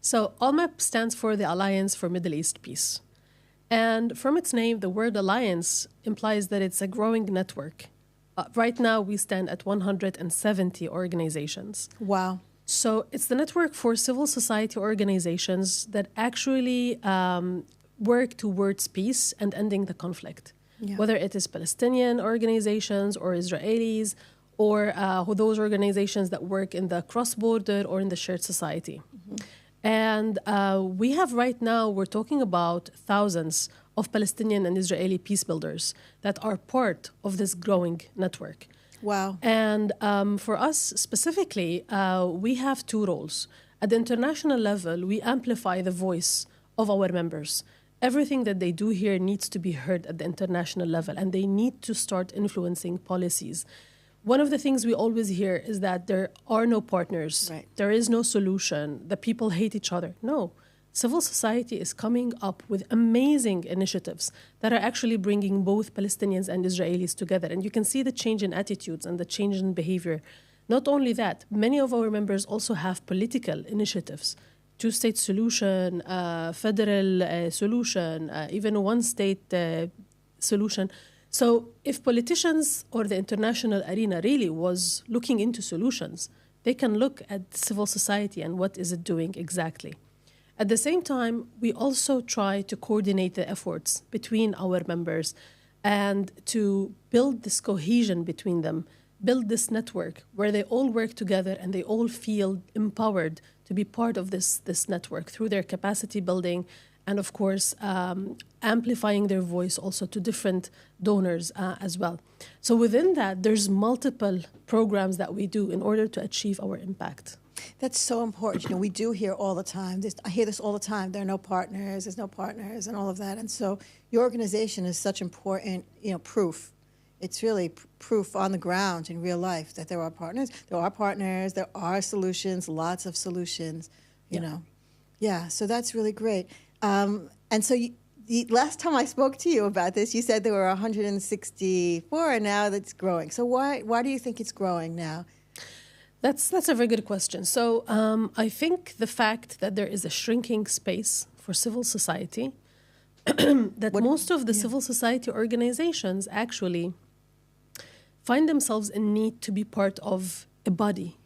So ALLMEP stands for the Alliance for Middle East Peace. And from its name, the word alliance implies that it's a growing network. Right now, we stand at 170 organizations. Wow. So it's the network for civil society organizations that actually work towards peace and ending the conflict. Yeah. Whether it is Palestinian organizations or Israelis or those organizations that work in the cross-border or in the shared society. Mm-hmm. And we have right now, we're talking about thousands of Palestinian and Israeli peace builders that are part of this growing network. Wow. And for us specifically, we have two roles. At the international level, we amplify the voice of our members. Everything that they do here needs to be heard at the international level, and they need to start influencing policies. One of the things we always hear is that there are no partners. Right. There is no solution. The people hate each other. No. Civil society is coming up with amazing initiatives that are actually bringing both Palestinians and Israelis together. And you can see the change in attitudes and the change in behavior. Not only that, many of our members also have political initiatives. Two-state solution, federal solution, even a one-state solution. So if politicians or the international arena really was looking into solutions, they can look at civil society and what is it doing exactly. At the same time, we also try to coordinate the efforts between our members and to build this cohesion between them, build this network where they all work together and they all feel empowered to be part of this network through their capacity building and, of course, amplifying their voice also to different donors as well. So within that, there's multiple programs that we do in order to achieve our impact. That's so important. You know, we do hear all the time. I hear this all the time. There are no partners. There's no partners, and all of that. And so, your organization is such important, proof. It's really proof on the ground in real life that there are partners. There are partners. There are solutions. Lots of solutions. You know, yeah. So that's really great. And so, the last time I spoke to you about this, you said there were 164, and now that's growing. So why do you think it's growing now? That's a very good question. So I think the fact that there is a shrinking space for civil society, that most of the civil society organizations actually find themselves in need to be part of a body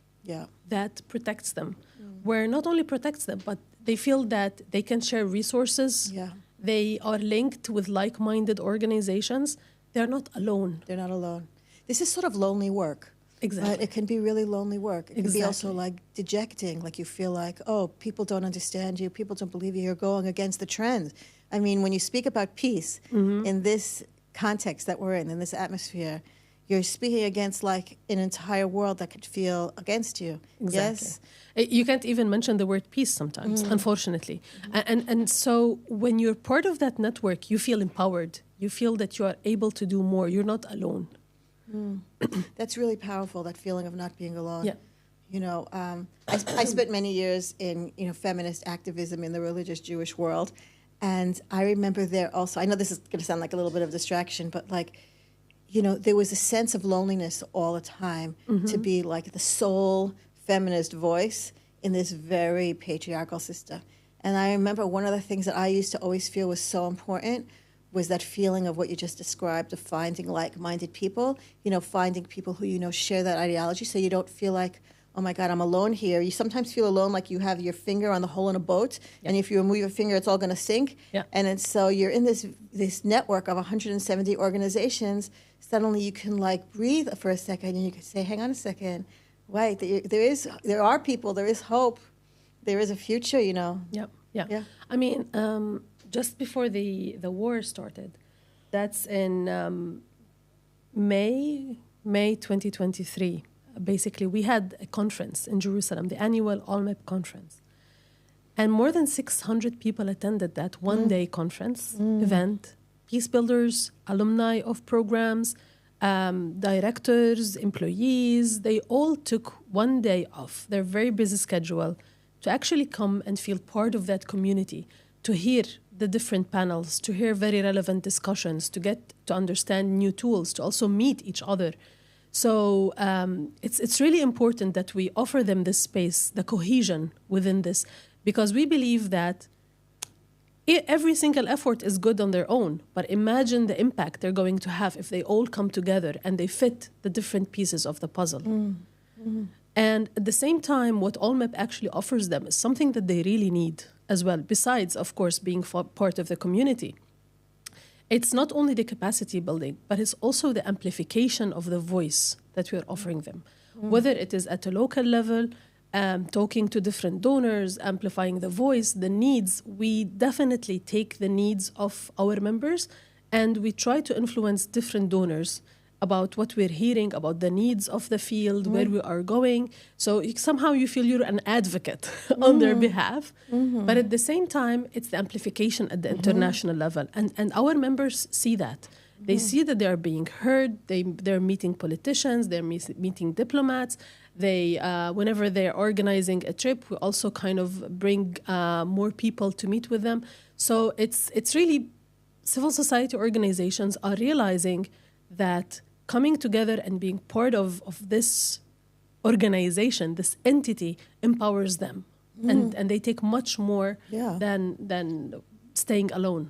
that protects them, where not only protects them, but they feel that they can share resources. Yeah. They are linked with like-minded organizations. They're not alone. They're not alone. This is sort of lonely work. Exactly. It can be really lonely work. It can be also like dejecting, like you feel like, oh, people don't understand you, people don't believe you, you're going against the trend. I mean, when you speak about peace in this context that we're in this atmosphere, you're speaking against like an entire world that could feel against you. Exactly. Yes? You can't even mention the word peace sometimes, unfortunately. And so when you're part of that network, you feel empowered. You feel that you are able to do more. You're not alone. That's really powerful, that feeling of not being alone. Yeah. You know, I spent many years in, feminist activism in the religious Jewish world. And I remember there also, I know this is going to sound like a little bit of distraction, but like, there was a sense of loneliness all the time to be like the sole feminist voice in this very patriarchal system. And I remember one of the things that I used to always feel was so important was that feeling of what you just described, of finding like-minded people, finding people who, share that ideology, so you don't feel like, oh my God, I'm alone here. You sometimes feel alone, like you have your finger on the hole in a boat, and if you remove your finger, it's all going to sink. Yeah. And so you're in this network of 170 organizations. Suddenly you can like breathe for a second, and you can say, hang on a second, wait, there are people, there is hope, there is a future, Yep. Yeah. I mean, just before the war started, that's in May 2023. Basically, we had a conference in Jerusalem, the annual ALLMEP conference. And more than 600 people attended that one-day conference event. Peace builders, alumni of programs, directors, employees, they all took one day off their very busy schedule to actually come and feel part of that community, to hear the different panels, to hear very relevant discussions, to get to understand new tools, to also meet each other. So it's really important that we offer them this space, the cohesion within this. because we believe that every single effort is good on their own, but imagine the impact they're going to have if they all come together and they fit the different pieces of the puzzle. And at the same time, what ALLMEP actually offers them is something that they really need as well, besides, of course, being part of the community. It's not only the capacity building, but it's also the amplification of the voice that we're offering them. Whether it is at a local level, talking to different donors, amplifying the voice, the needs, we definitely take the needs of our members and we try to influence different donors about what we're hearing, about the needs of the field, where we are going. So somehow you feel you're an advocate on their behalf. But at the same time, it's the amplification at the international level. And our members see that. They see that they are being heard. They're meeting politicians. They're meeting diplomats. Whenever they're organizing a trip, we also kind of bring more people to meet with them. So it's really, civil society organizations are realizing that coming together and being part of this organization, this entity, empowers them. And they take much more than staying alone.